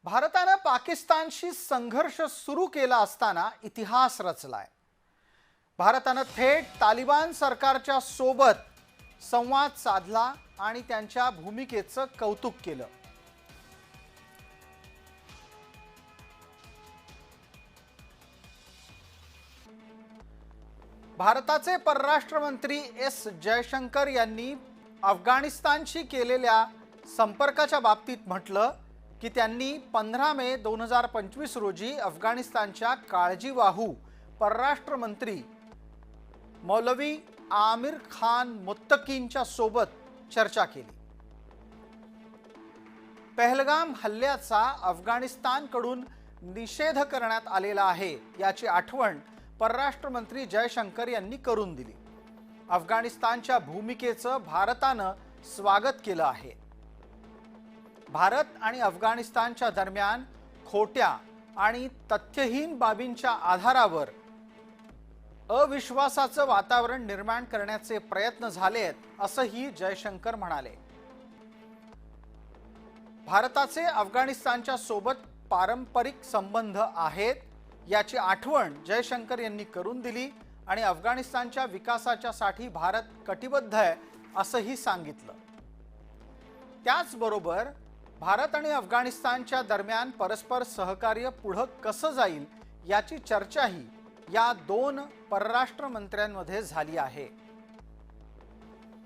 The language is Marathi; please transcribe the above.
भारताने पाकिस्तानशी संघर्ष सुरू केला असताना इतिहास रचलाय। भारताने थेट तालिबान सरकारच्या सोबत संवाद साधला आणि त्यांच्या भूमिकेचं कौतुक केलं। भारताचे परराष्ट्र मंत्री एस जयशंकर यांनी अफगाणिस्तानशी केलेल्या संपर्काच्या बाबतीत म्हटलं की त्यांनी 15 मे 2025 रोजी अफगाणिस्तानच्या काळजीवाहू परराष्ट्र मंत्री मौलवी आमिर खान मुत्तकींच्या सोबत चर्चा केली। पहलगाम हल्ल्याचा अफगाणिस्तानकडून निषेध करण्यात आलेला आहे याची आठवण परराष्ट्र मंत्री जयशंकर यांनी करून दिली। अफगाणिस्तानच्या भूमिकेचं भारतानं स्वागत केलं आहे। भारत आणि अफगाणिस्तानच्या दरम्यान खोट्या आणि तथ्यहीन बाबींच्या आधारावर अविश्वासाचं वातावरण निर्माण करण्याचे प्रयत्न झालेत असंही जयशंकर म्हणाले। भारताचे अफगाणिस्तानच्या सोबत पारंपरिक संबंध आहेत याची आठवण जयशंकर यांनी करून दिली आणि अफगाणिस्तानच्या विकासासाठी भारत कटिबद्ध आहे असंही सांगितलं। त्याचबरोबर भारत आणि अफगाणिस्तानच्या दरम्यान परस्पर सहकार्य पुढे कसं जाईल याची चर्चाही या दोन परराष्ट्र मंत्र्यांमध्ये झाली आहे।